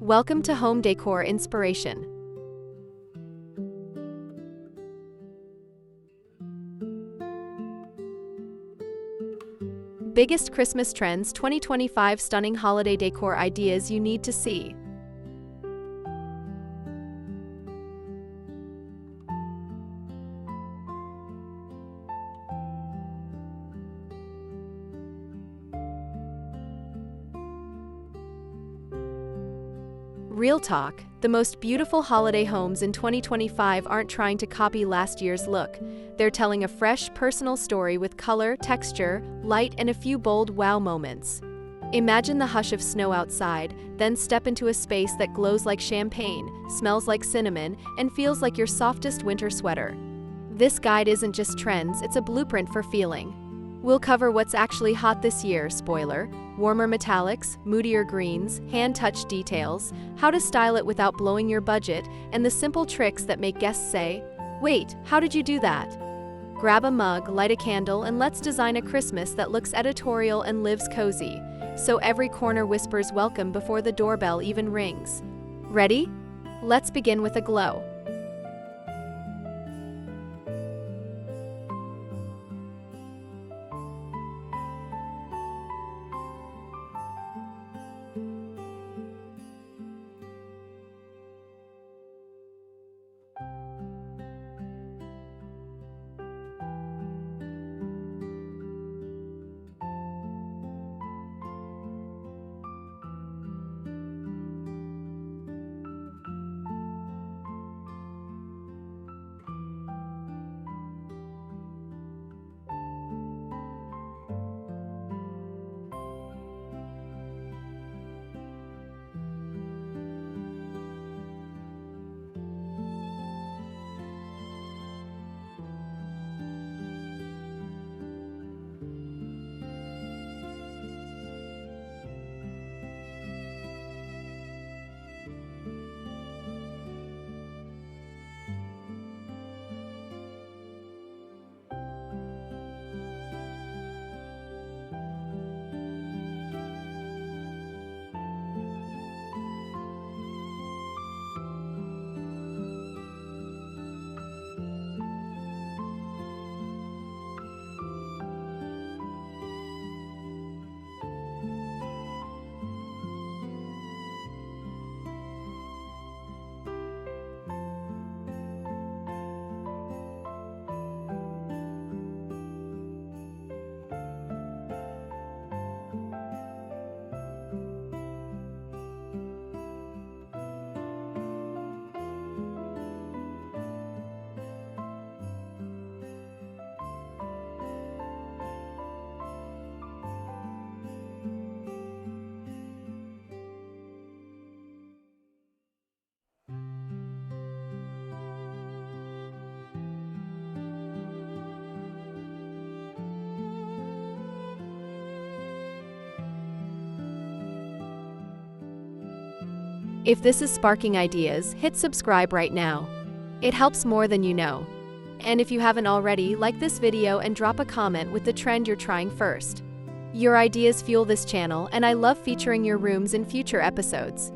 Welcome to Home Decor Inspiration. Biggest Christmas Trends 2025 Stunning Holiday Decor Ideas You Need to See. Real talk, the most beautiful holiday homes in 2025 aren't trying to copy last year's look. They're telling a fresh, personal story with color, texture, light, and a few bold wow moments. Imagine the hush of snow outside, then step into a space that glows like champagne, smells like cinnamon, and feels like your softest winter sweater. This guide isn't just trends, it's a blueprint for feeling. We'll cover what's actually hot this year, spoiler, warmer metallics, moodier greens, hand-touched details, how to style it without blowing your budget, and the simple tricks that make guests say, "Wait, how did you do that?" Grab a mug, light a candle, and let's design a Christmas that looks editorial and lives cozy, so every corner whispers welcome before the doorbell even rings. Ready? Let's begin with a glow. If this is sparking ideas, hit subscribe right now. It helps more than you know. And if you haven't already, like this video and drop a comment with the trend you're trying first. Your ideas fuel this channel, and I love featuring your rooms in future episodes.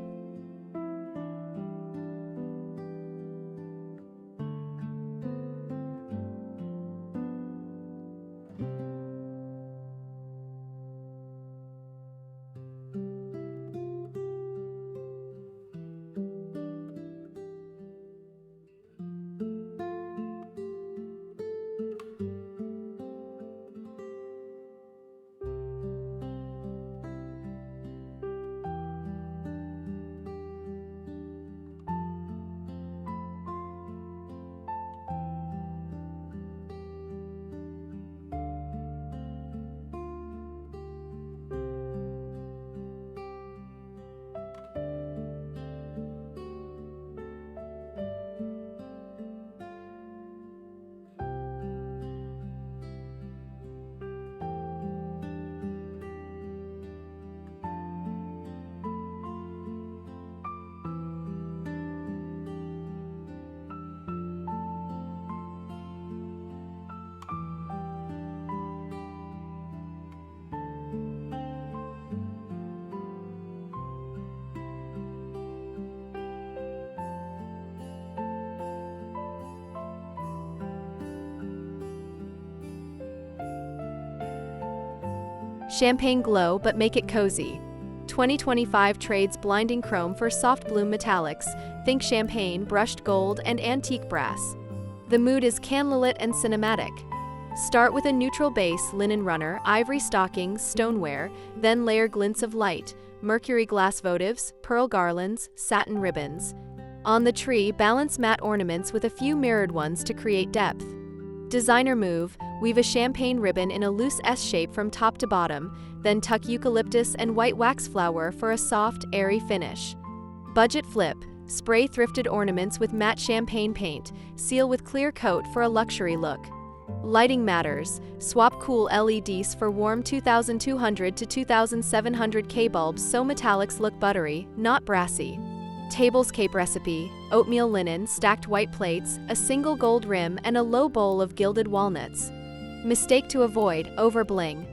Champagne glow but make it cozy. 2025 trades blinding chrome for soft bloom metallics, think champagne, brushed gold, and antique brass. The mood is candlelit and cinematic. Start with a neutral base, linen runner, ivory stockings, stoneware, then layer glints of light, mercury glass votives, pearl garlands, satin ribbons. On the tree, balance matte ornaments with a few mirrored ones to create depth. Designer move, weave a champagne ribbon in a loose S shape from top to bottom, then tuck eucalyptus and white wax flower for a soft, airy finish. Budget flip, spray thrifted ornaments with matte champagne paint, seal with clear coat for a luxury look. Lighting matters, swap cool LEDs for warm 2200 to 2700 K bulbs so metallics look buttery, not brassy. Tablescape recipe, oatmeal linen, stacked white plates, a single gold rim, and a low bowl of gilded walnuts. Mistake to avoid, over bling.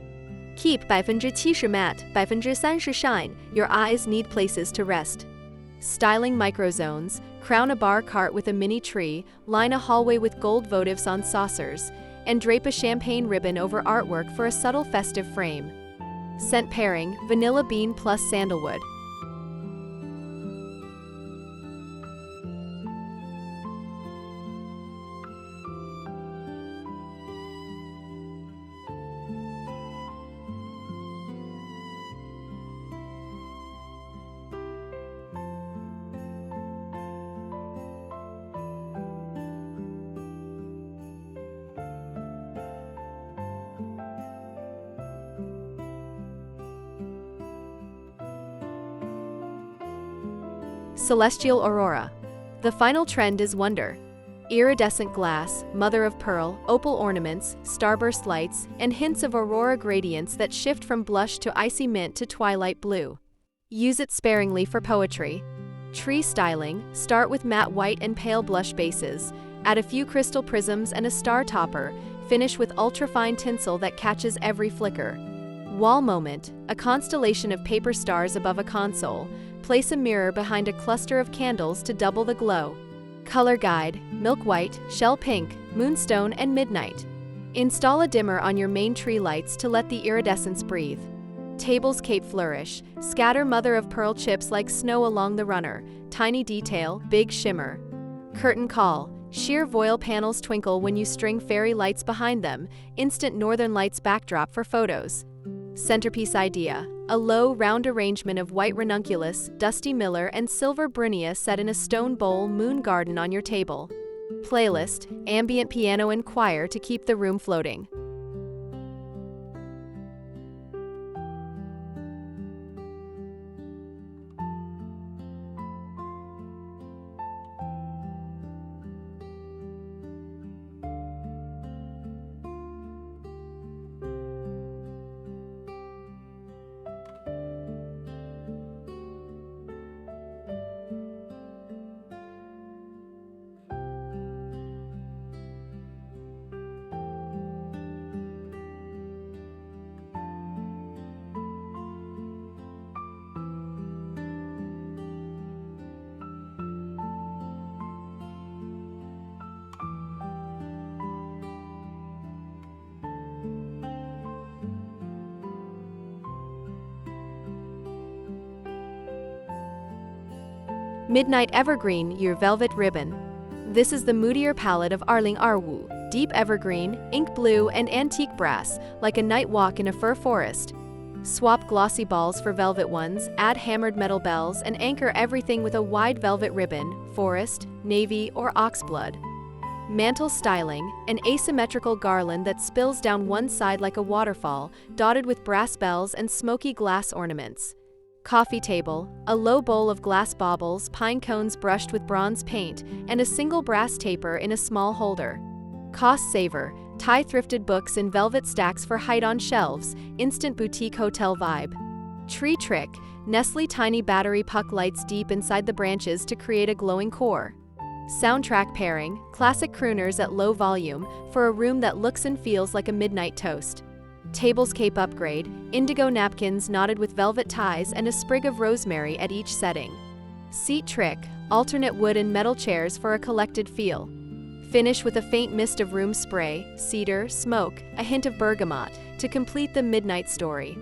Keep 70% matte, 30% shine, your eyes need places to rest. Styling microzones, crown a bar cart with a mini tree, line a hallway with gold votives on saucers, and drape a champagne ribbon over artwork for a subtle festive frame. Scent pairing, vanilla bean plus sandalwood. Celestial aurora. The final trend is wonder. Iridescent glass, mother of pearl, opal ornaments, starburst lights, and hints of aurora gradients that shift from blush to icy mint to twilight blue. Use it sparingly for poetry. Tree styling, start with matte white and pale blush bases, add a few crystal prisms and a star topper, finish with ultrafine tinsel that catches every flicker. Wall moment, a constellation of paper stars above a console, place a mirror behind a cluster of candles to double the glow. Color guide, milk white, shell pink, moonstone, and midnight. Install a dimmer on your main tree lights to let the iridescence breathe. Tablescape flourish, scatter mother of pearl chips like snow along the runner, tiny detail, big shimmer. Curtain call, sheer voile panels twinkle when you string fairy lights behind them, instant northern lights backdrop for photos. Centerpiece idea, a low, round arrangement of white ranunculus, dusty miller, and silver brynia set in a stone bowl moon garden on your table. Playlist, ambient piano and choir to keep the room floating. Midnight Evergreen, your velvet ribbon. This is the moodier palette of Arling Arwu, deep evergreen, ink blue, and antique brass, like a night walk in a fir forest. Swap glossy balls for velvet ones, add hammered metal bells, and anchor everything with a wide velvet ribbon, forest, navy, or oxblood. Mantle styling, an asymmetrical garland that spills down one side like a waterfall, dotted with brass bells and smoky glass ornaments. Coffee table, a low bowl of glass baubles, pine cones brushed with bronze paint, and a single brass taper in a small holder. Cost saver, tie thrifted books in velvet stacks for height on shelves, instant boutique hotel vibe. Tree trick, Nestle tiny battery puck lights deep inside the branches to create a glowing core. Soundtrack pairing, classic crooners at low volume for a room that looks and feels like a midnight toast. Tablescape upgrade, indigo napkins knotted with velvet ties and a sprig of rosemary at each setting. Seat trick, alternate wood and metal chairs for a collected feel. Finish with a faint mist of room spray, cedar, smoke, a hint of bergamot to complete the midnight story.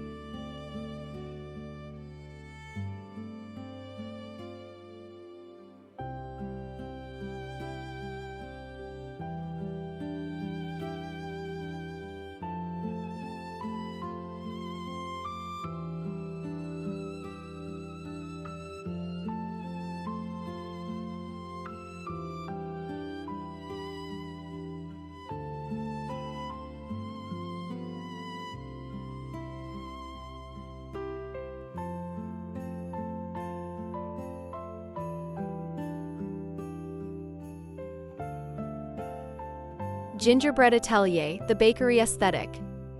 Gingerbread Atelier, the bakery aesthetic.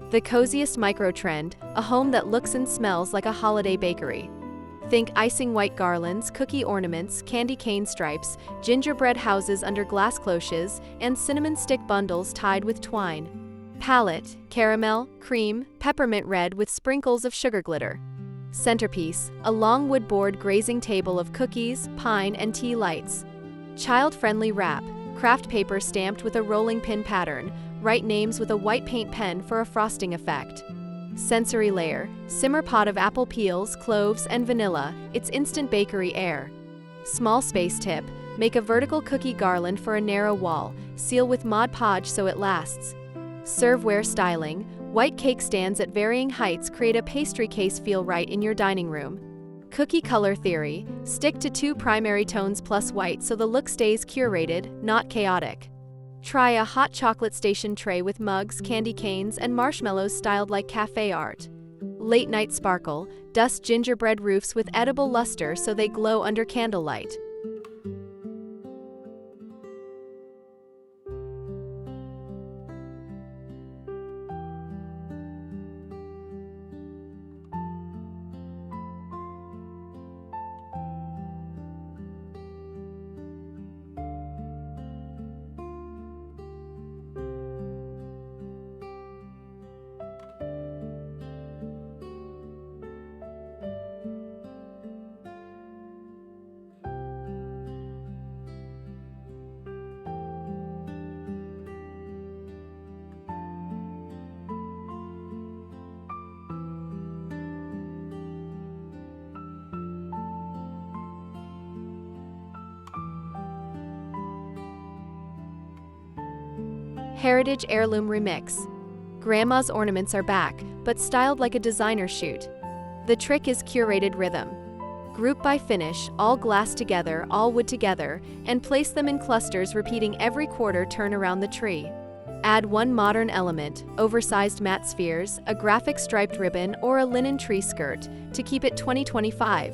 The coziest micro-trend, a home that looks and smells like a holiday bakery. Think icing white garlands, cookie ornaments, candy cane stripes, gingerbread houses under glass cloches, and cinnamon stick bundles tied with twine. Palette, caramel, cream, peppermint red with sprinkles of sugar glitter. Centerpiece, a long wood board grazing table of cookies, pine, and tea lights. Child-friendly wrap, craft paper stamped with a rolling pin pattern, write names with a white paint pen for a frosting effect. Sensory layer, simmer pot of apple peels, cloves, and vanilla, it's instant bakery air. Small space tip, make a vertical cookie garland for a narrow wall, seal with Mod Podge so it lasts. Serveware styling, white cake stands at varying heights create a pastry case feel right in your dining room. Cookie color theory, stick to 2 primary tones plus white so the look stays curated, not chaotic. Try a hot chocolate station tray with mugs, candy canes, and marshmallows styled like cafe art. Late night sparkle, dust gingerbread roofs with edible luster so they glow under candlelight. Heritage Heirloom Remix. Grandma's ornaments are back, but styled like a designer shoot. The trick is curated rhythm. Group by finish, all glass together, all wood together, and place them in clusters repeating every quarter turn around the tree. Add one modern element, oversized matte spheres, a graphic striped ribbon, or a linen tree skirt, to keep it 2025.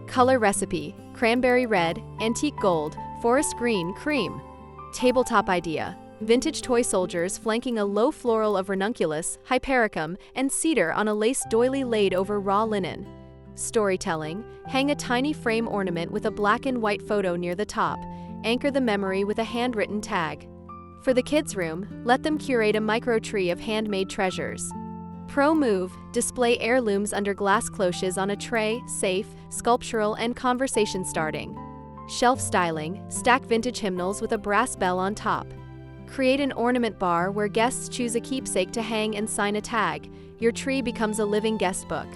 Color recipe, cranberry red, antique gold, forest green, cream. Tabletop idea. Vintage toy soldiers flanking a low floral of ranunculus, hypericum, and cedar on a lace doily laid over raw linen. Storytelling, hang a tiny frame ornament with a black and white photo near the top, anchor the memory with a handwritten tag. For the kids' room, let them curate a micro tree of handmade treasures. Pro move, display heirlooms under glass cloches on a tray, safe, sculptural, and conversation starting. Shelf styling, stack vintage hymnals with a brass bell on top. Create an ornament bar where guests choose a keepsake to hang and sign a tag. Your tree becomes a living guest book.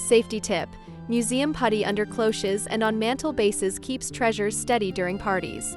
Safety tip, museum putty under cloches and on mantel bases keeps treasures steady during parties.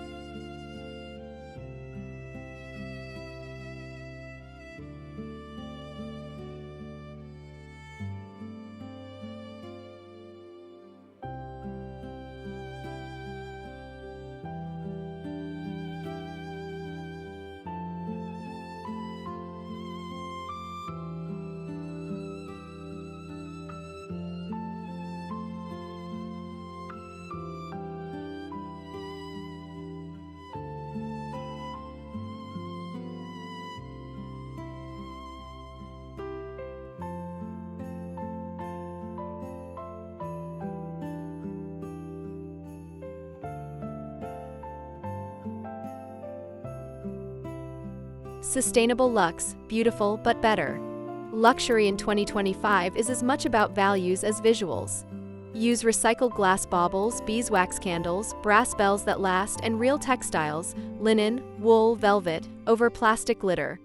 Sustainable luxe, beautiful but better. Luxury in 2025 is as much about values as visuals. Use recycled glass baubles, beeswax candles, brass bells that last, and real textiles, linen, wool, velvet, over plastic glitter.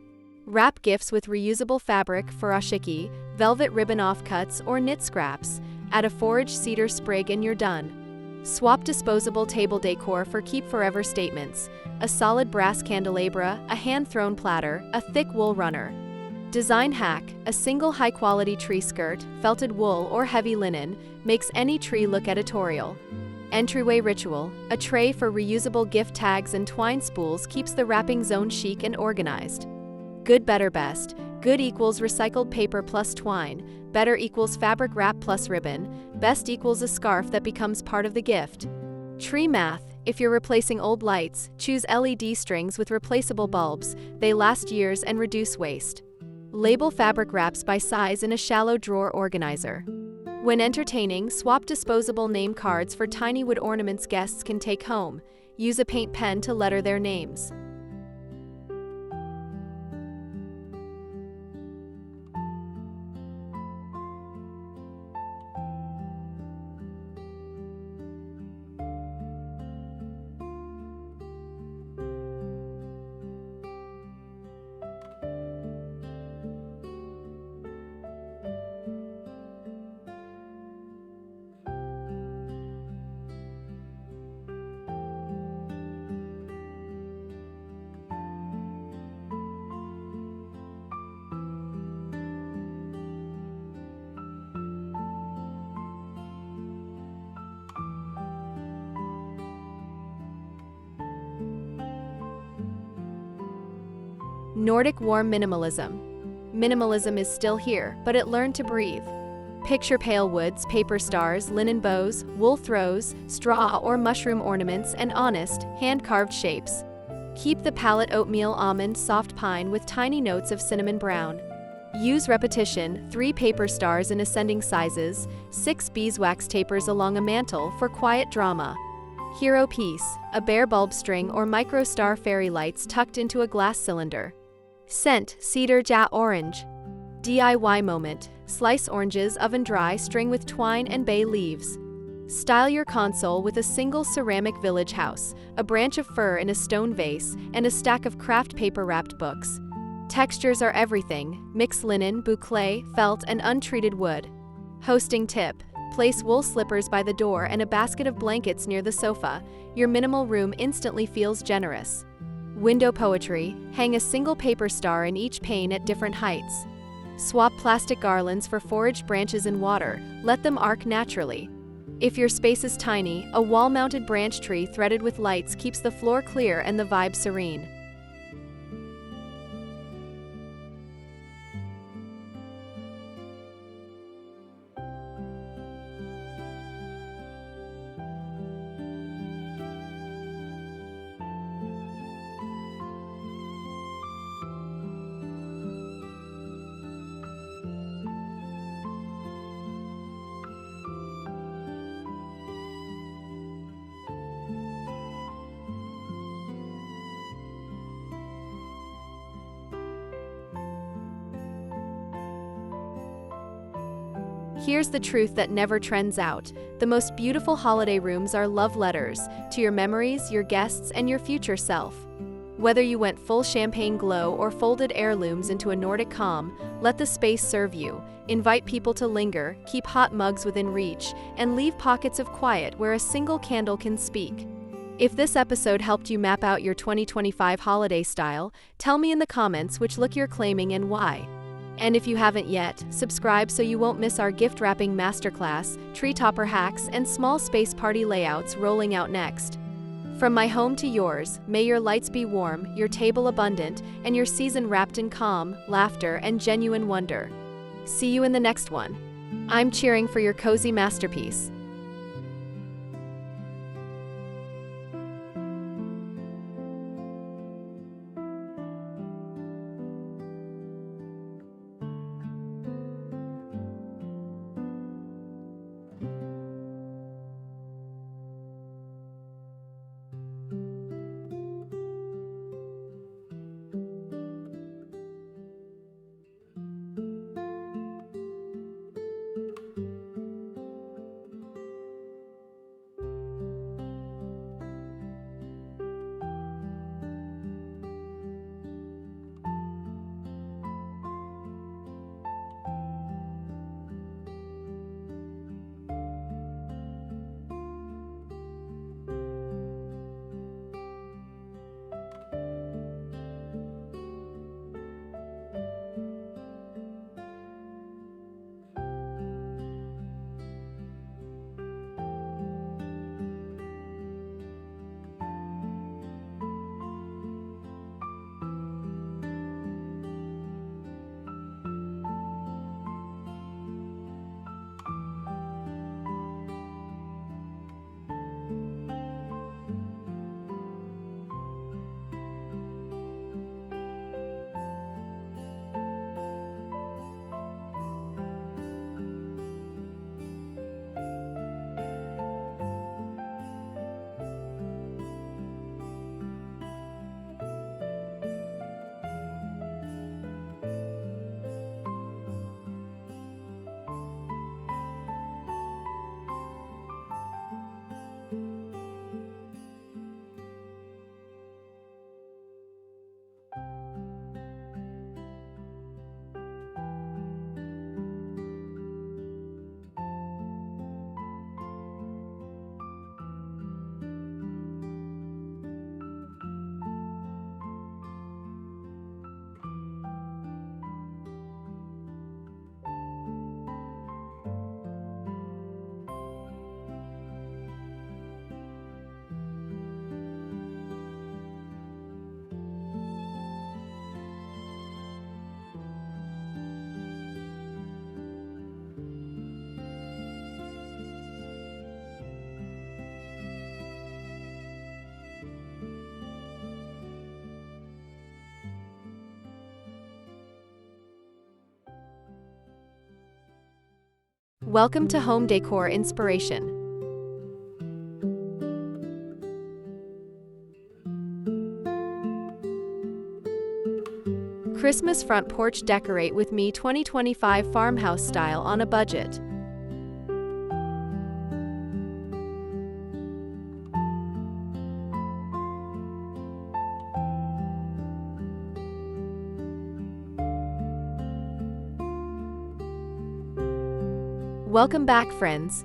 Wrap gifts with reusable fabric, furoshiki, velvet ribbon offcuts, or knit scraps. Add a foraged cedar sprig and you're done. Swap disposable table decor for keep forever statements. A solid brass candelabra, a hand-thrown platter, a thick wool runner. Design hack, a single high-quality tree skirt, felted wool or heavy linen, makes any tree look editorial. Entryway ritual, a tray for reusable gift tags and twine spools keeps the wrapping zone chic and organized. Good, better, best. Good equals recycled paper plus twine. Better equals fabric wrap plus ribbon. Best equals a scarf that becomes part of the gift. Tree math, If you're replacing old lights, choose LED strings with replaceable bulbs. They last years and reduce waste. Label fabric wraps by size in a shallow drawer organizer. When entertaining, swap disposable name cards for tiny wood ornaments guests can take home. Use a paint pen to letter their names. Nordic warm minimalism. Minimalism is still here, but it learned to breathe. Picture pale woods, paper stars, linen bows, wool throws, straw or mushroom ornaments, and honest, hand-carved shapes. Keep the palette oatmeal almond soft pine with tiny notes of cinnamon brown. Use repetition, 3 paper stars in ascending sizes, 6 beeswax tapers along a mantle for quiet drama. Hero piece, a bare bulb string or micro star fairy lights tucked into a glass cylinder. Scent, cedar ja orange. DIY moment, slice oranges, oven dry, string with twine and bay leaves. Style your console with a single ceramic village house, a branch of fir in a stone vase, and a stack of craft paper wrapped books. Textures are everything, mix linen, boucle, felt, and untreated wood. Hosting tip, place wool slippers by the door and a basket of blankets near the sofa. Your minimal room instantly feels generous. Window poetry, hang a single paper star in each pane at different heights. Swap plastic garlands for foraged branches in water, let them arc naturally. If your space is tiny, a wall-mounted branch tree threaded with lights keeps the floor clear and the vibe serene. Here's the truth that never trends out. The most beautiful holiday rooms are love letters to your memories, your guests, and your future self. Whether you went full champagne glow or folded heirlooms into a Nordic calm, let the space serve you. Invite people to linger, keep hot mugs within reach, and leave pockets of quiet where a single candle can speak. If this episode helped you map out your 2025 holiday style, tell me in the comments which look you're claiming and why. And if you haven't yet, subscribe so you won't miss our gift wrapping masterclass, tree topper hacks, and small space party layouts rolling out next. From my home to yours, may your lights be warm, your table abundant, and your season wrapped in calm, laughter, and genuine wonder. See you in the next one. I'm cheering for your cozy masterpiece. Welcome to Home Decor Inspiration. Christmas front porch decorate with me 2025 farmhouse style on a budget. Welcome back, friends.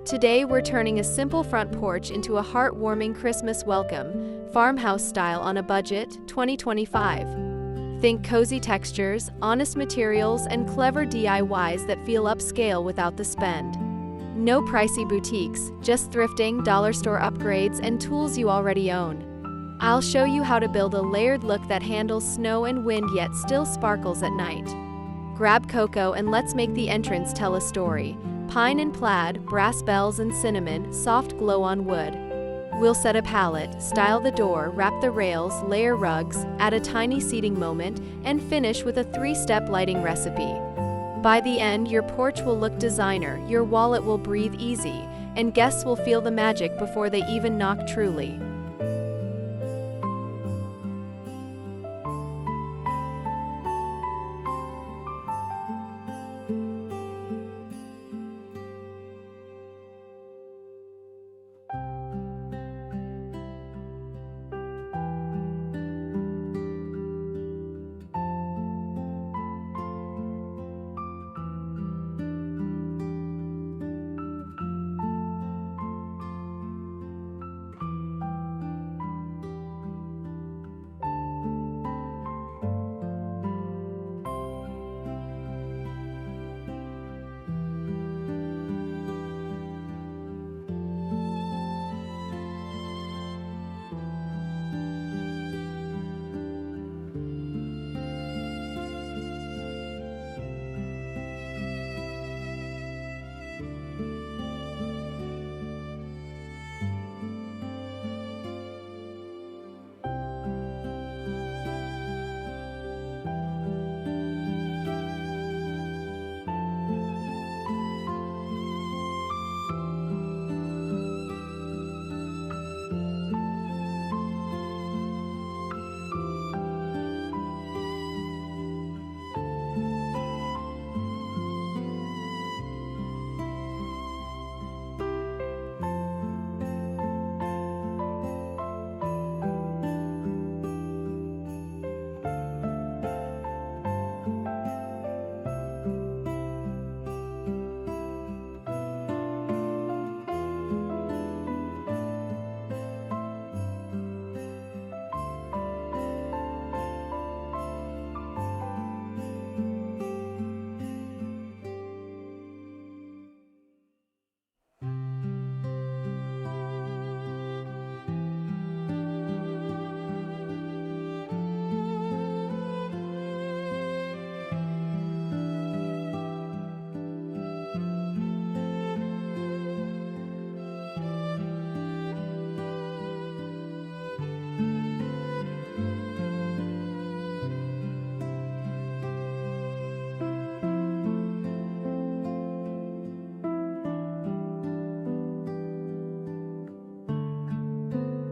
Today we're turning a simple front porch into a heartwarming Christmas welcome, farmhouse style on a budget, 2025. Think cozy textures, honest materials, and clever DIYs that feel upscale without the spend. No pricey boutiques, just thrifting, dollar store upgrades, and tools you already own. I'll show you how to build a layered look that handles snow and wind yet still sparkles at night. Grab cocoa and let's make the entrance tell a story. Pine and plaid, brass bells and cinnamon, soft glow on wood. We'll set a palette, style the door, wrap the rails, layer rugs, add a tiny seating moment, and finish with a 3-step lighting recipe. By the end, your porch will look designer, your wallet will breathe easy, and guests will feel the magic before they even knock truly.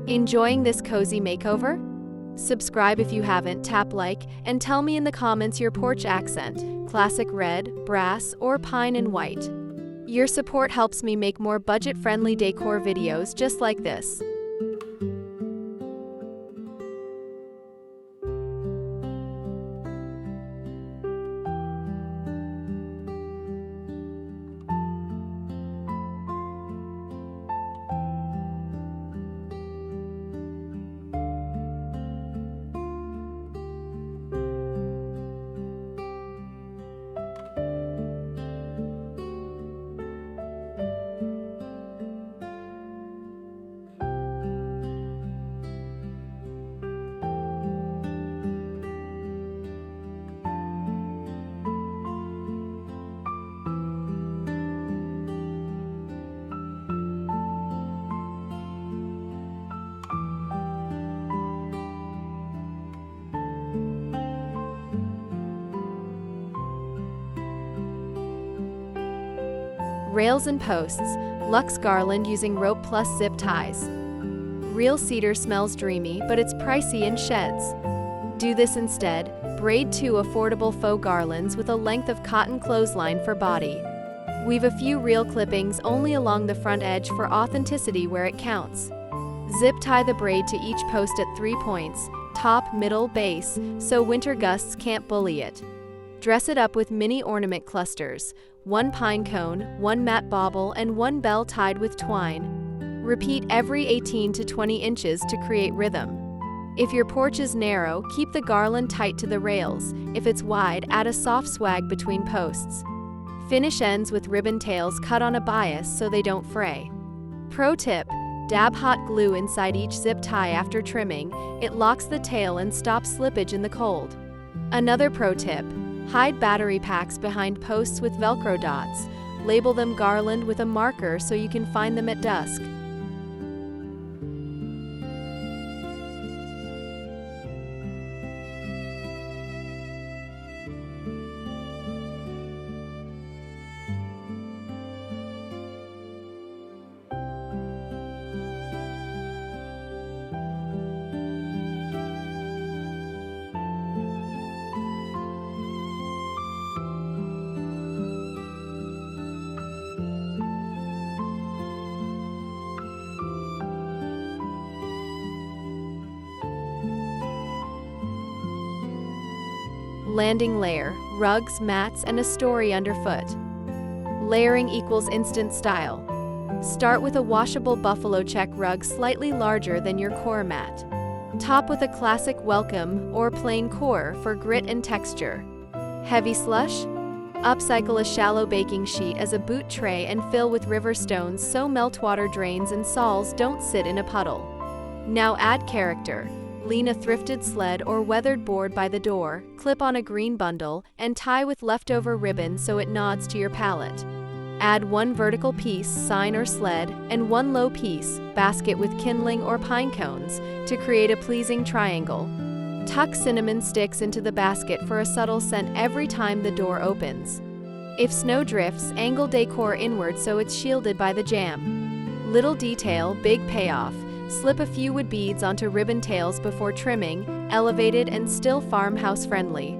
Enjoying this cozy makeover? Subscribe if you haven't, tap like, and tell me in the comments your porch accent, classic red, brass, or pine and white. Your support helps me make more budget-friendly decor videos just like this. Rails and posts, Luxe Garland using rope plus zip ties. Real cedar smells dreamy, but it's pricey in sheds. Do this instead, braid 2 affordable faux garlands with a length of cotton clothesline for body. Weave a few real clippings only along the front edge for authenticity where it counts. Zip tie the braid to each post at 3 points, top, middle, base, so winter gusts can't bully it. Dress it up with mini ornament clusters, 1 pine cone, 1 matte bauble, and 1 bell tied with twine. Repeat every 18 to 20 inches to create rhythm. If your porch is narrow, keep the garland tight to the rails. If it's wide, add a soft swag between posts. Finish ends with ribbon tails cut on a bias so they don't fray. Pro tip: dab hot glue inside each zip tie after trimming. It locks the tail and stops slippage in the cold. Another pro tip: hide battery packs behind posts with Velcro dots. Label them garland with a marker so you can find them at dusk. Landing layer, rugs, mats, and a story underfoot. Layering equals instant style. Start with a washable buffalo check rug slightly larger than your core mat. Top with a classic welcome or plain core for grit and texture. Heavy slush? Upcycle a shallow baking sheet as a boot tray and fill with river stones so meltwater drains and sols don't sit in a puddle. Now add character. Lean a thrifted sled or weathered board by the door, clip on a green bundle, and tie with leftover ribbon so it nods to your palette. Add 1 vertical piece, sign or sled, and 1 low piece, basket with kindling or pine cones, to create a pleasing triangle. Tuck cinnamon sticks into the basket for a subtle scent every time the door opens. If snow drifts, angle decor inward so it's shielded by the jam. Little detail, big payoff. Slip a few wood beads onto ribbon tails before trimming, elevated and still farmhouse friendly.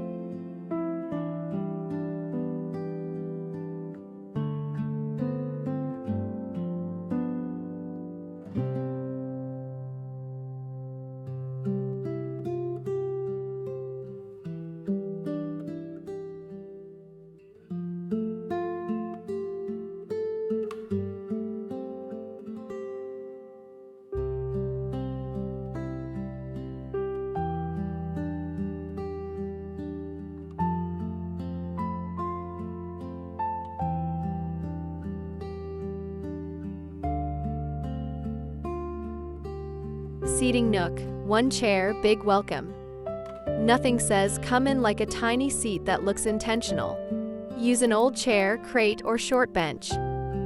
Seating nook, 1 chair, big welcome. Nothing says come in like a tiny seat that looks intentional. Use an old chair, crate, or short bench.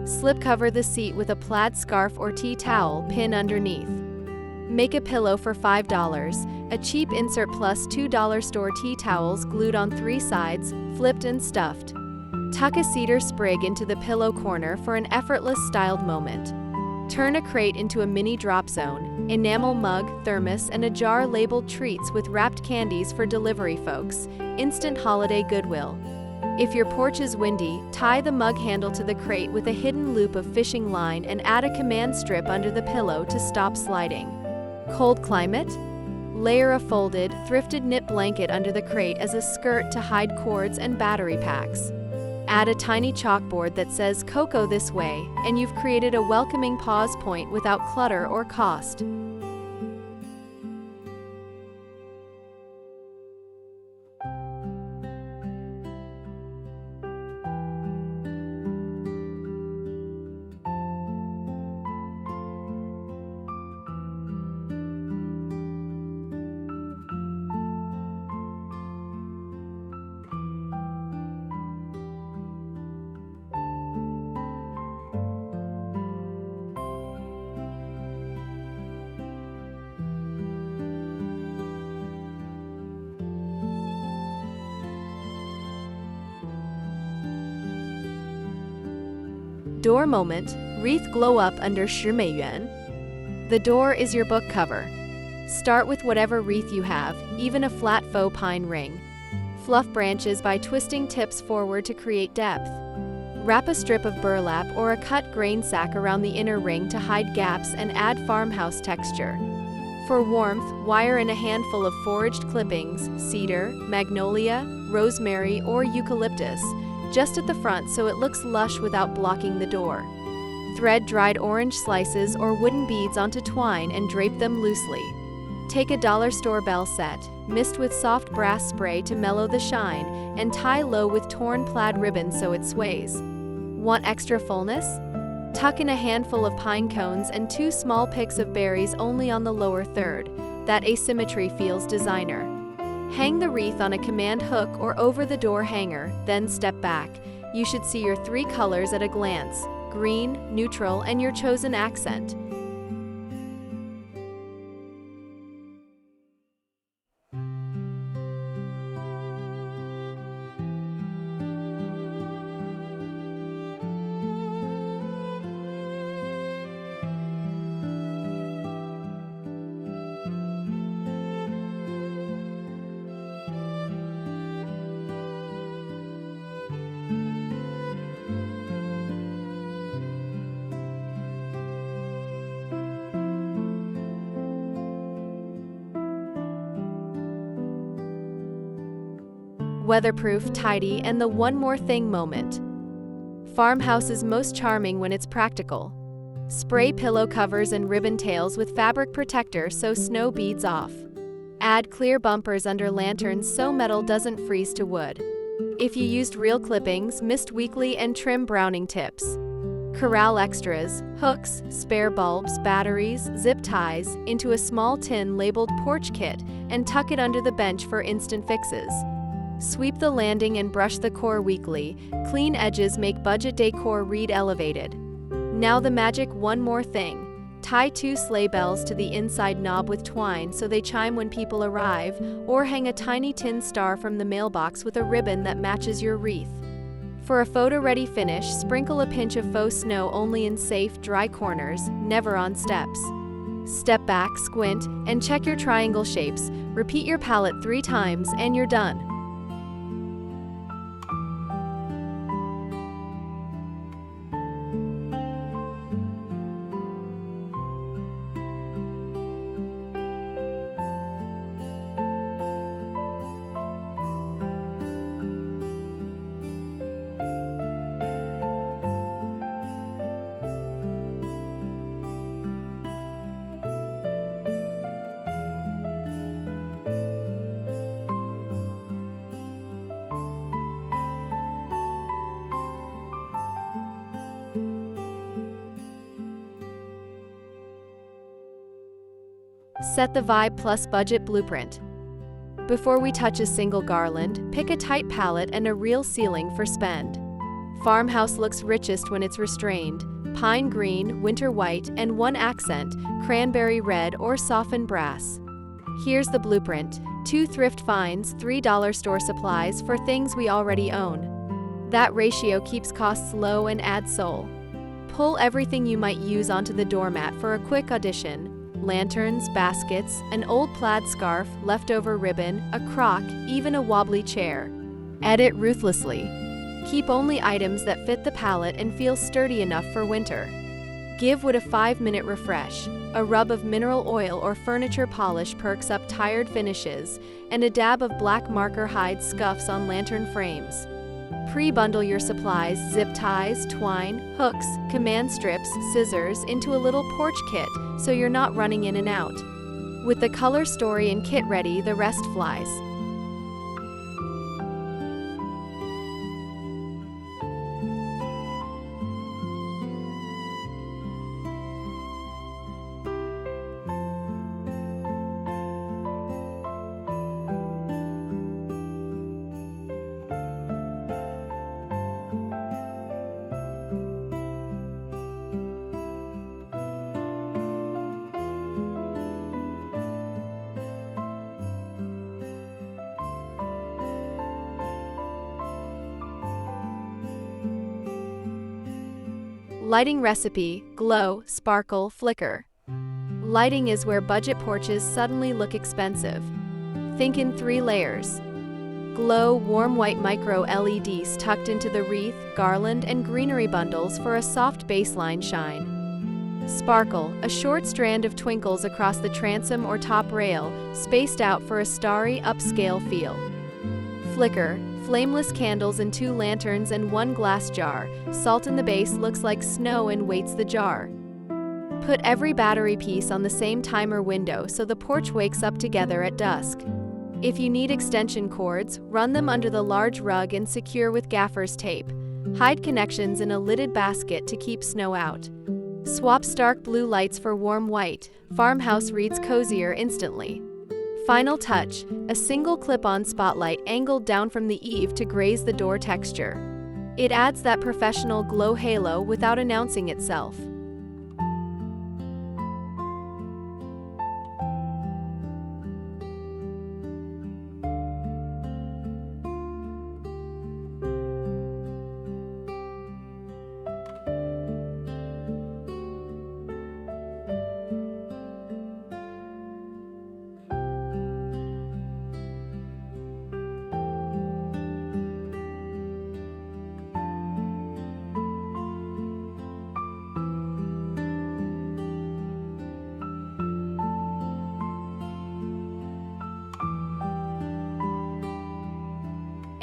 Slip cover the seat with a plaid scarf or tea towel, pin underneath. Make a pillow for $5, a cheap insert plus $2 store tea towels glued on 3 sides, flipped and stuffed. Tuck a cedar sprig into the pillow corner for an effortless styled moment. Turn a crate into a mini drop zone, enamel mug, thermos, and a jar labeled treats with wrapped candies for delivery folks. Instant holiday goodwill. If your porch is windy, tie the mug handle to the crate with a hidden loop of fishing line and add a command strip under the pillow to stop sliding. Cold climate? Layer a folded, thrifted knit blanket under the crate as a skirt to hide cords and battery packs. Add a tiny chalkboard that says "Cocoa this way," and you've created a welcoming pause point without clutter or cost. Door moment, wreath glow up under 10美元. The door is your book cover. Start with whatever wreath you have, even a flat faux pine ring. Fluff branches by twisting tips forward to create depth. Wrap a strip of burlap or a cut grain sack around the inner ring to hide gaps and add farmhouse texture. For warmth, wire in a handful of foraged clippings, cedar, magnolia, rosemary, or eucalyptus, just at the front so it looks lush without blocking the door. Thread dried orange slices or wooden beads onto twine and drape them loosely. Take a dollar store bell set, mist with soft brass spray to mellow the shine, and tie low with torn plaid ribbon so it sways. Want extra fullness? Tuck in a handful of pine cones and 2 small picks of berries only on the lower third. That asymmetry feels designer. Hang the wreath on a command hook or over the door hanger, then step back. You should see your 3 colors at a glance: green, neutral, and your chosen accent. Weatherproof, tidy, and the one more thing moment. Farmhouse is most charming when it's practical. Spray pillow covers and ribbon tails with fabric protector so snow beads off. Add clear bumpers under lanterns so metal doesn't freeze to wood. If you used real clippings, mist weekly and trim browning tips. Corral extras, hooks, spare bulbs, batteries, zip ties into a small tin labeled Porch Kit and tuck it under the bench for instant fixes. Sweep the landing and brush the core weekly. Clean edges make budget decor read elevated. Now the magic one more thing. Tie 2 sleigh bells to the inside knob with twine so they chime when people arrive, or hang a tiny tin star from the mailbox with a ribbon that matches your wreath. For a photo-ready finish, sprinkle a pinch of faux snow only in safe, dry corners, never on steps. Step back, squint, and check your triangle shapes. Repeat your palette 3 times and you're done. Set the vibe plus budget blueprint. Before we touch a single garland, pick a tight palette and a real ceiling for spend. Farmhouse looks richest when it's restrained. Pine green, winter white, and one accent, cranberry red or softened brass. Here's the blueprint: 2 thrift finds, $3 store supplies for things we already own. That ratio keeps costs low and adds soul. Pull everything you might use onto the doormat for a quick addition: lanterns, baskets, an old plaid scarf, leftover ribbon, a crock, even a wobbly chair. Edit ruthlessly. Keep only items that fit the palette and feel sturdy enough for winter. Give wood a 5-minute refresh. A rub of mineral oil or furniture polish perks up tired finishes, and a dab of black marker hides scuffs on lantern frames. Pre-bundle your supplies: zip ties, twine, hooks, command strips, scissors into a little porch kit so you're not running in and out. With the color story and kit ready, the rest flies. Lighting recipe: glow, sparkle, flicker. Lighting is where budget porches suddenly look expensive. Think in 3 layers. Glow, warm white micro LEDs tucked into the wreath, garland, and greenery bundles for a soft baseline shine. Sparkle, a short strand of twinkles across the transom or top rail, spaced out for a starry, upscale feel. Flicker, flameless candles in 2 lanterns and 1 glass jar. Salt in the base looks like snow and weights the jar. Put every battery piece on the same timer window so the porch wakes up together at dusk. If you need extension cords, run them under the large rug and secure with gaffer's tape. Hide connections in a lidded basket to keep snow out. Swap stark blue lights for warm white. Farmhouse reads cozier instantly. Final touch, a single clip-on spotlight angled down from the eave to graze the door texture. It adds that professional glow halo without announcing itself.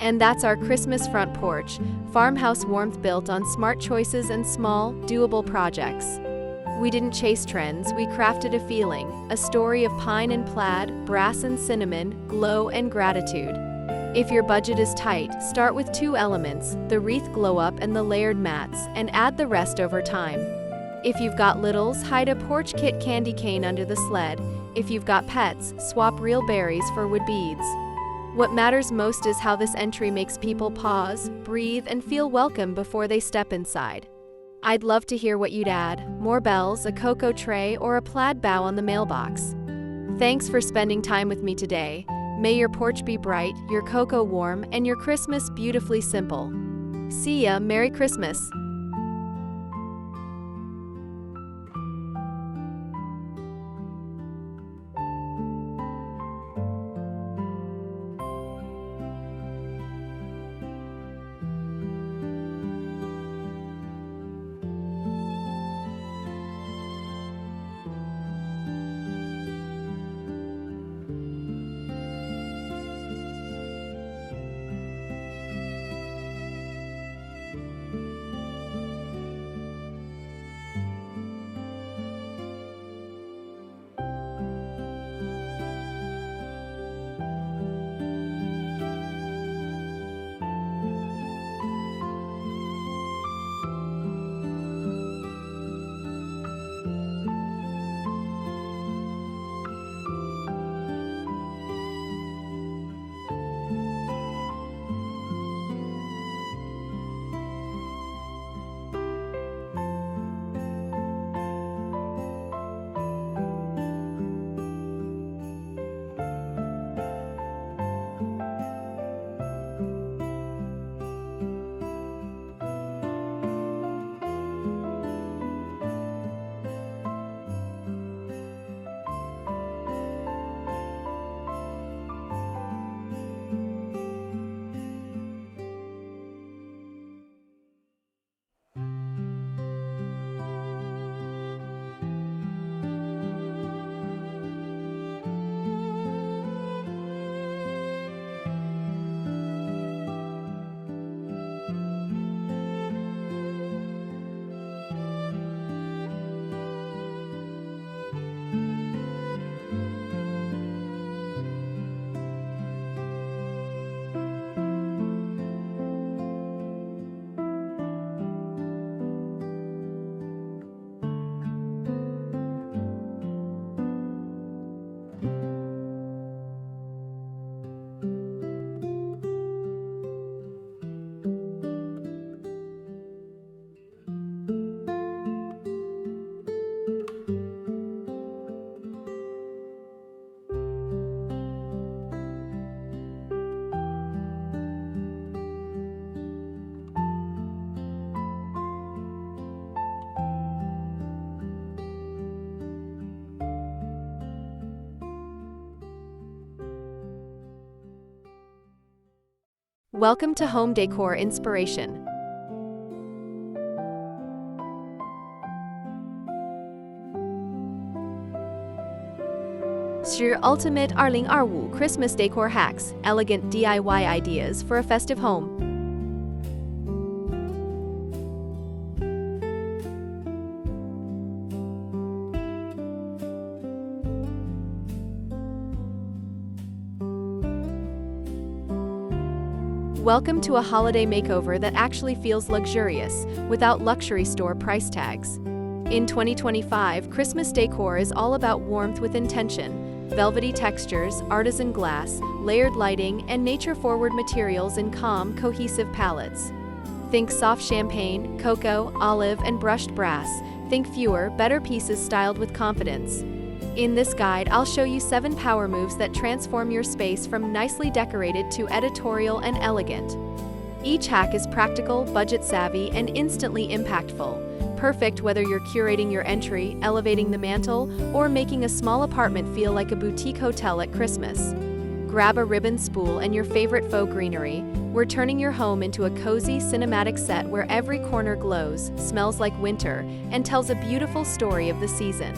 And that's our Christmas front porch, farmhouse warmth built on smart choices and small, doable projects. We didn't chase trends, we crafted a feeling, a story of pine and plaid, brass and cinnamon, glow and gratitude. If your budget is tight, start with 2 elements, the wreath glow-up and the layered mats, and add the rest over time. If you've got littles, hide a porch kit candy cane under the sled. If you've got pets, swap real berries for wood beads. What matters most is how this entry makes people pause, breathe, and feel welcome before they step inside. I'd love to hear what you'd add: more bells, a cocoa tray, or a plaid bow on the mailbox. Thanks for spending time with me today. May your porch be bright, your cocoa warm, and your Christmas beautifully simple. See ya, Merry Christmas! Welcome to Home Decor Inspiration. Ultimate 2025 Christmas Decor Hacks, elegant DIY ideas for a festive home. Welcome to a holiday makeover that actually feels luxurious, without luxury store price tags. In 2025, Christmas decor is all about warmth with intention, velvety textures, artisan glass, layered lighting, and nature-forward materials in calm, cohesive palettes. Think soft champagne, cocoa, olive, and brushed brass. Think fewer, better pieces styled with confidence. In this guide, I'll show you 7 power moves that transform your space from nicely decorated to editorial and elegant. Each hack is practical, budget-savvy, and instantly impactful, perfect whether you're curating your entry, elevating the mantle, or making a small apartment feel like a boutique hotel at Christmas. Grab a ribbon spool and your favorite faux greenery. We're turning your home into a cozy, cinematic set where every corner glows, smells like winter, and tells a beautiful story of the season.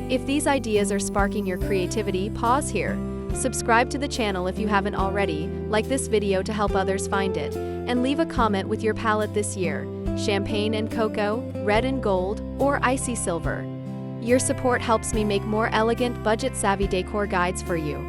If these ideas are sparking your creativity, pause here. Subscribe to the channel if you haven't already, like this video to help others find it, and leave a comment with your palette this year: champagne and cocoa, red and gold, or icy silver. Your support helps me make more elegant, budget-savvy decor guides for you.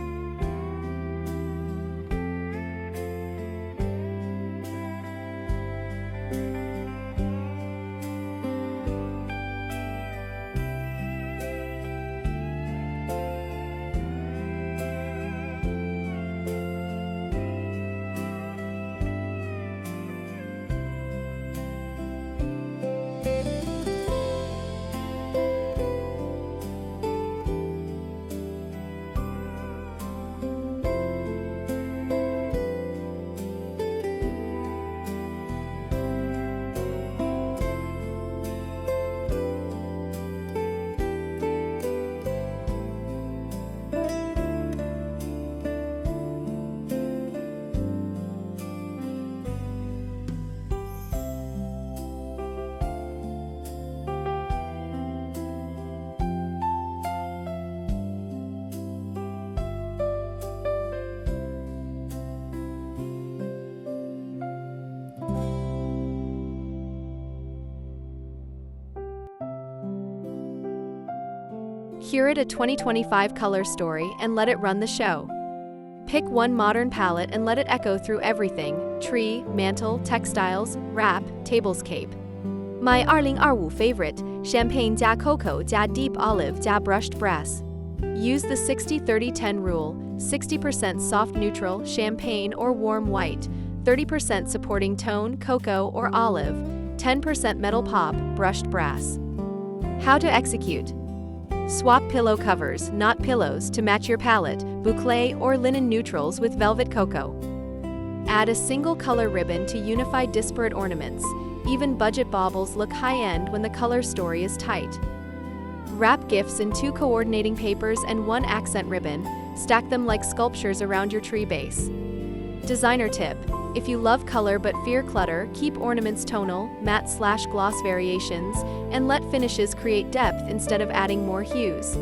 Curate a 2025 color story and let it run the show. Pick one modern palette and let it echo through everything: tree, mantle, textiles, wrap, tablescape. My 2025 favorite: champagne 加 cocoa 加 deep olive 加 brushed brass. Use the 60-30-10 rule: 60% soft neutral, champagne or warm white, 30% supporting tone, cocoa or olive, 10% metal pop, brushed brass. How to execute. Swap pillow covers, not pillows, to match your palette, boucle or linen neutrals with velvet cocoa. Add a single color ribbon to unify disparate ornaments. Even budget baubles look high-end when the color story is tight. Wrap gifts in 2 coordinating papers and 1 accent ribbon. Stack them like sculptures around your tree base. Designer tip: if you love color but fear clutter, keep ornaments tonal, matte/gloss variations, and let finishes create depth instead of adding more hues.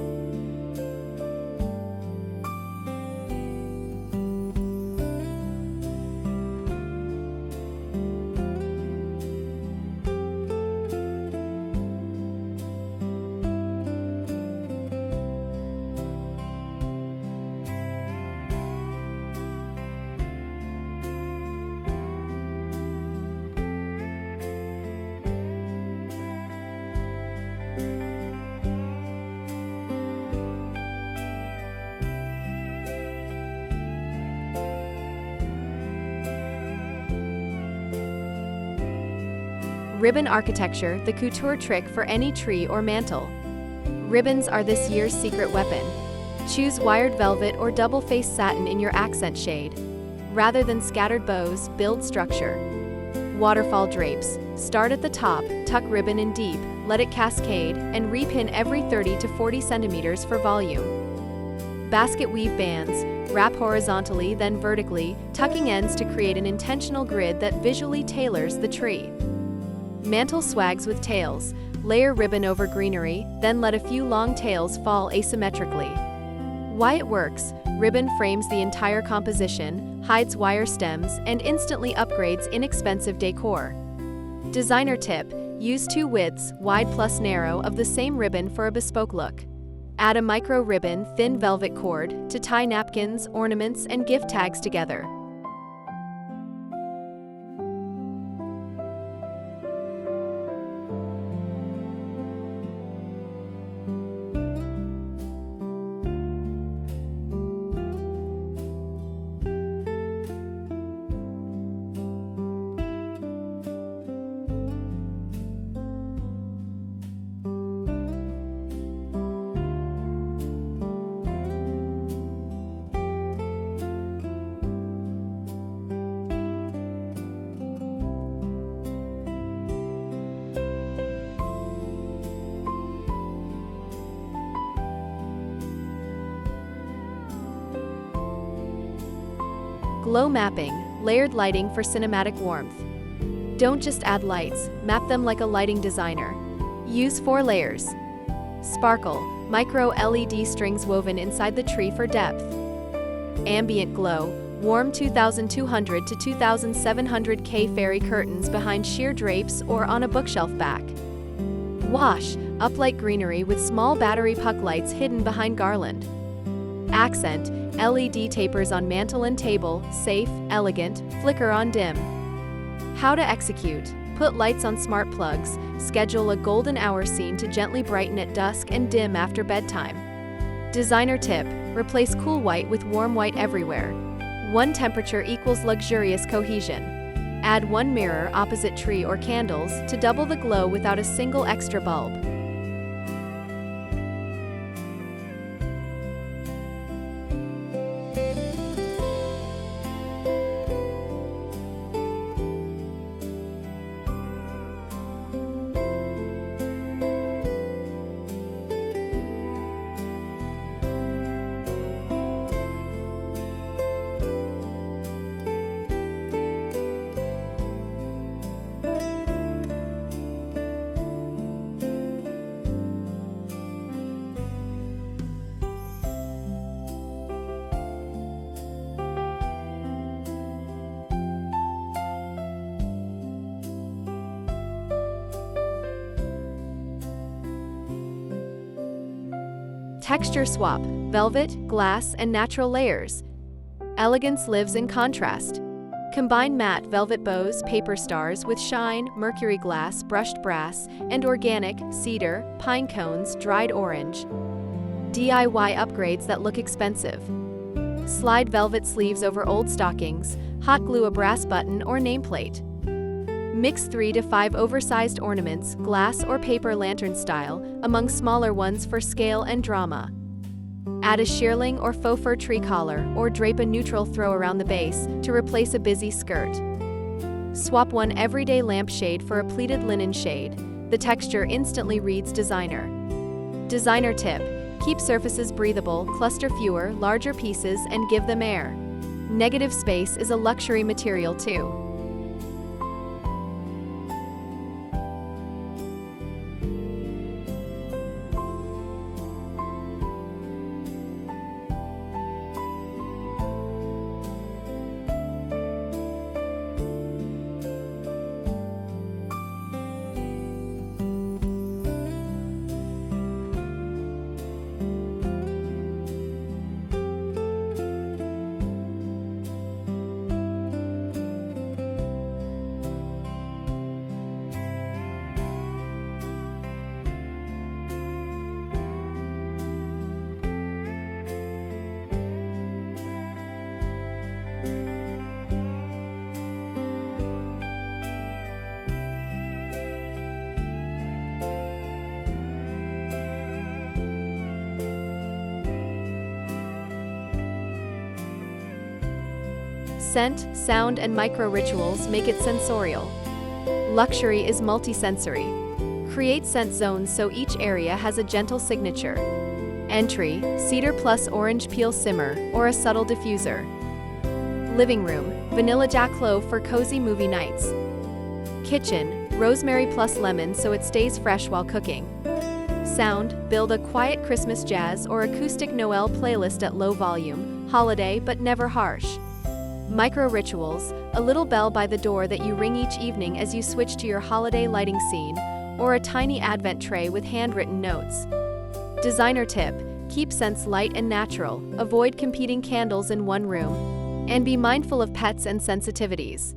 Ribbon architecture, the couture trick for any tree or mantle. Ribbons are this year's secret weapon. Choose wired velvet or double-faced satin in your accent shade. Rather than scattered bows, build structure. Waterfall drapes. Start at the top, tuck ribbon in deep, let it cascade, and repin every 30 to 40 centimeters for volume. Basket weave bands. Wrap horizontally, then vertically, tucking ends to create an intentional grid that visually tailors the tree. Mantle swags with tails. Layer ribbon over greenery, then let a few long tails fall asymmetrically. Why it works: ribbon frames the entire composition, hides wire stems, and instantly upgrades inexpensive decor. Designer tip: use 2 widths, wide plus narrow, of the same ribbon for a bespoke look. Add a micro ribbon, thin velvet cord, to tie napkins, ornaments, and gift tags together. Glow mapping, layered lighting for cinematic warmth. Don't just add lights, map them like a lighting designer. Use 4 layers. Sparkle, micro LED strings woven inside the tree for depth. Ambient glow, warm 2200 to 2700 K fairy curtains behind sheer drapes or on a bookshelf back. Wash, uplight greenery with small battery puck lights hidden behind garland. Accent, LED tapers on mantle and table, safe, elegant, flicker on dim. How to execute. Put lights on smart plugs, schedule a golden hour scene to gently brighten at dusk and dim after bedtime. Designer tip: replace cool white with warm white everywhere. One temperature equals luxurious cohesion. Add 1 mirror opposite tree or candles to double the glow without a single extra bulb. Texture swap, velvet, glass, and natural layers. Elegance lives in contrast. Combine matte velvet bows, paper stars with shine, mercury glass, brushed brass, and organic, cedar, pine cones, dried orange. DIY upgrades that look expensive. Slide velvet sleeves over old stockings, hot glue a brass button or nameplate. Mix 3 to 5 oversized ornaments, glass or paper lantern style, among smaller ones for scale and drama. Add a shearling or faux fur tree collar or drape a neutral throw around the base to replace a busy skirt. Swap one everyday lampshade for a pleated linen shade. The texture instantly reads designer. Designer tip: keep surfaces breathable, cluster fewer, larger pieces, and give them air. Negative space is a luxury material too. Scent, sound, and micro-rituals make it sensorial. Luxury is multisensory. Create scent zones so each area has a gentle signature. Entry, cedar plus orange peel simmer, or a subtle diffuser. Living room, vanilla jack clove for cozy movie nights. Kitchen, rosemary plus lemon so it stays fresh while cooking. Sound, build a quiet Christmas jazz or acoustic Noel playlist at low volume, holiday but never harsh. Micro-rituals, a little bell by the door that you ring each evening as you switch to your holiday lighting scene, or a tiny advent tray with handwritten notes. Designer tip: keep scents light and natural, avoid competing candles in one room, and be mindful of pets and sensitivities.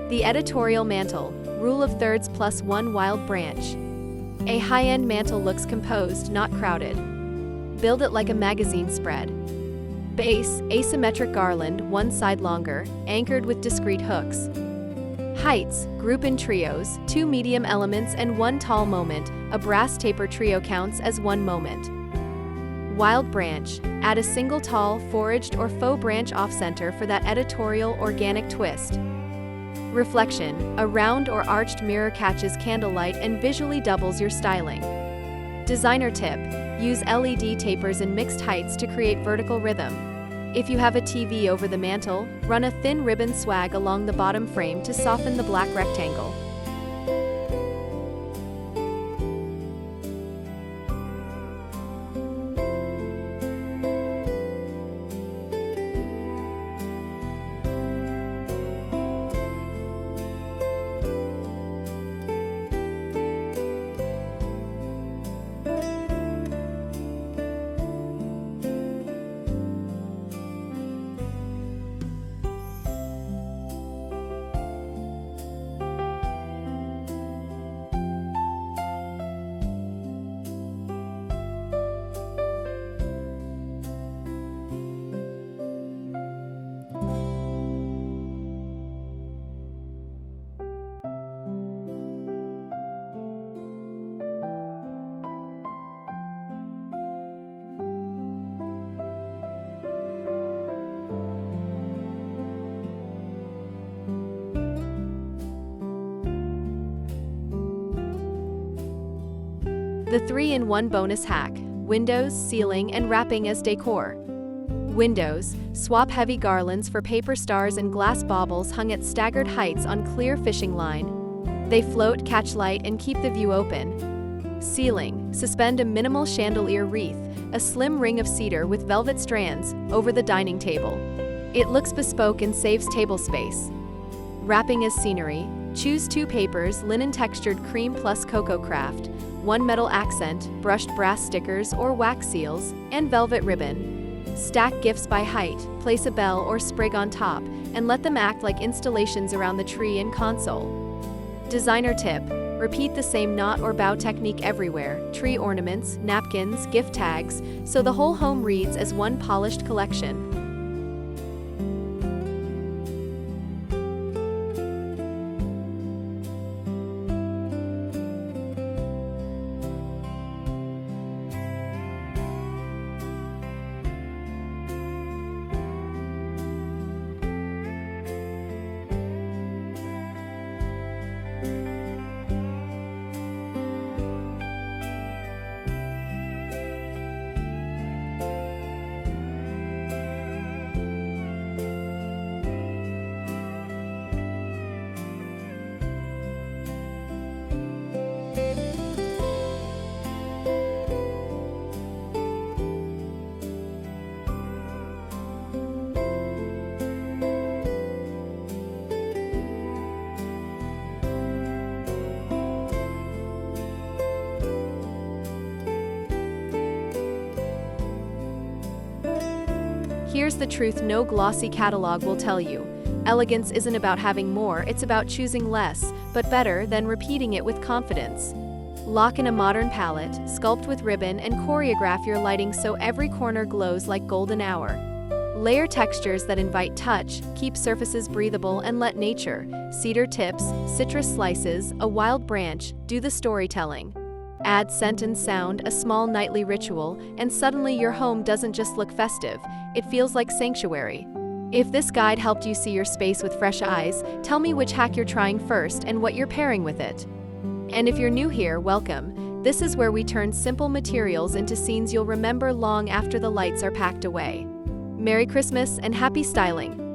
The Editorial Mantle, rule of thirds plus one wild branch. A high-end mantle looks composed, not crowded. Build it like a magazine spread. Base, asymmetric garland, one side longer, anchored with discrete hooks. Heights, group in trios, 2 medium elements and 1 tall moment. A brass taper trio counts as 1 moment. Wild branch, add a single tall, foraged or faux branch off-center for that editorial organic twist. Reflection, a round or arched mirror catches candlelight and visually doubles your styling. Designer tip: use LED tapers in mixed heights to create vertical rhythm. If you have a TV over the mantle, run a thin ribbon swag along the bottom frame to soften the black rectangle. The 3-in-1 bonus hack: windows, ceiling, and wrapping as decor. Windows: swap heavy garlands for paper stars and glass baubles hung at staggered heights on clear fishing line. They float, catch light, and keep the view open. Ceiling: suspend a minimal chandelier wreath, a slim ring of cedar with velvet strands, over the dining table. It looks bespoke and saves table space. Wrapping as scenery: choose 2 papers, linen textured cream plus cocoa craft, 1 metal accent, brushed brass stickers or wax seals, and velvet ribbon. Stack gifts by height, place a bell or sprig on top, and let them act like installations around the tree and console. Designer tip: repeat the same knot or bow technique everywhere, tree ornaments, napkins, gift tags, so the whole home reads as one polished collection. Here's the truth no glossy catalog will tell you. Elegance isn't about having more, it's about choosing less, but better, than repeating it with confidence. Lock in a modern palette, sculpt with ribbon, and choreograph your lighting so every corner glows like golden hour. Layer textures that invite touch, keep surfaces breathable, and let nature, cedar tips, citrus slices, a wild branch, do the storytelling. Add scent and sound, a small nightly ritual, and suddenly your home doesn't just look festive, it feels like sanctuary. If this guide helped you see your space with fresh eyes, tell me which hack you're trying first and what you're pairing with it. And if you're new here, welcome. This is where we turn simple materials into scenes you'll remember long after the lights are packed away. Merry Christmas and happy styling!